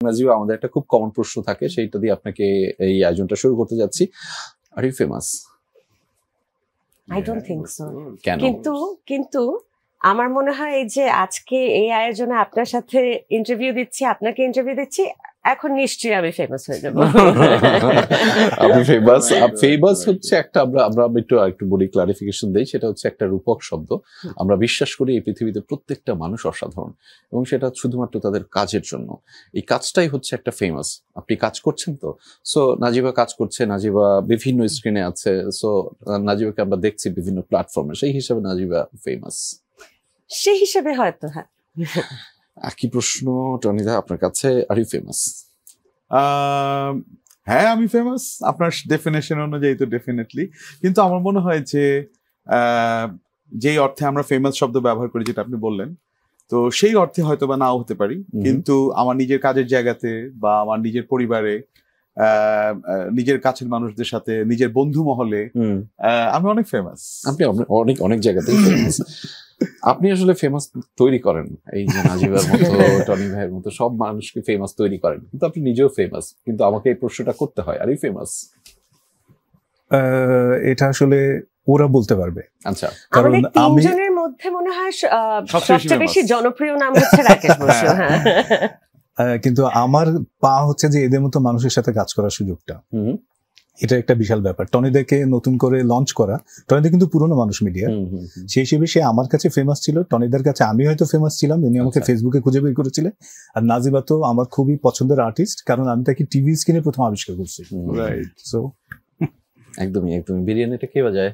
নাজিবা, আমাদের একটা খুব কমন প্রশ্ন থাকে, সেইটা দিয়ে আপনাকে এই আয়োজনটা শুরু করতে যাচ্ছি। Are you famous? I don't think so. কেন? কিন্তু আমার মনে হয় এই যে আজকে এই আয়োজনে আপনার সাথে ইন্টারভিউ দিচ্ছি, আপনাকে ইন্টারভিউ দিচ্ছি, এখন নিশ্চয়ই আমি ফেমাস হয়ে যাবো। আপনি ফেমাস। ফেমাস হচ্ছে একটা, আমরা একটু বলি, ক্লারিফিকেশন দেই, সেটা হচ্ছে একটা রূপক শব্দ। আমরা বিশ্বাস করি এই পৃথিবীতে প্রত্যেকটা মানুষ অসাধারণ, এবং সেটা শুধুমাত্র তাদের কাজের জন্য। এই কাজটাই হচ্ছে একটা ফেমাস। আপনি কাজ করছেন তো, সো নাজিবা কাজ করছে, নাজিবা বিভিন্ন স্ক্রিনে আছে, সো নাজিবাকে আমরা দেখছি বিভিন্ন প্ল্যাটফর্মে, সেই হিসাবে নাজিবা ফেমাস। সেই হিসেবে হয়তো। হ্যাঁ, একই প্রশ্ন টনিদা আপনার কাছে, আর ইউ ফেমাস? হ্যাঁ, আমি ফেমাস আপনার ডেফিনেশন অনুযায়ী তো ডেফিনেটলি। কিন্তু আমার মনে হয় যে যেই অর্থে আমরা ফেমাস শব্দ ব্যবহার করি, যেটা আপনি বললেন, তো সেই অর্থে হয়তো বা নাও হতে পারি, কিন্তু আমার নিজের কাজের জায়গাতে বা আমার নিজের পরিবারে, নিজের কাছের মানুষদের সাথে, নিজের বন্ধু মহলে আমি অনেক ফেমাস। আপনি অনেক জায়গাতেই ফেমাস। আপনি আসলে ফেমাস তৈরি করেন, এই যে নাজিবার মতো, টনি ভাইয়ের মতো সব মানুষকে ফেমাস তৈরি করেন, কিন্তু আপনি নিজেও ফেমাস। কিন্তু আমাকে এই প্রশ্নটা করতে হয়, আর এই ফেমাস? এটা আসলে ওরা বলতে পারবে। আচ্ছা, কারণ আমাদের তিনজনের মধ্যে মনে হয় সবচেয়ে বেশি জনপ্রিয় নাম হচ্ছে রাকেশ বসু। হ্যাঁ, কিন্তু আমার পা হচ্ছে যে এদের মতো মানুষের সাথে কাজ করার সুযোগটা, এটা একটা বিশাল ব্যাপার। টনিদাকে নতুন করে লঞ্চ করা, টনিদা কিন্তু পুরনো মানুষ মিডিয়া, সেই হিসেবে সে আমার কাছে ফেমাস ছিল, টনিদার কাছে আমি হয়তো ফেমাস ছিলাম, উনি আমাকে ফেসবুকে খুঁজে বের করেছিলেন। আর নাজিবা তো আমার খুবই পছন্দের আর্টিস্ট, কারণ আমি তাকে টিভি স্ক্রিনে প্রথম আবিষ্কার করছি। রাইট। একদমই বিরিয়ানিটা কে বাজায়?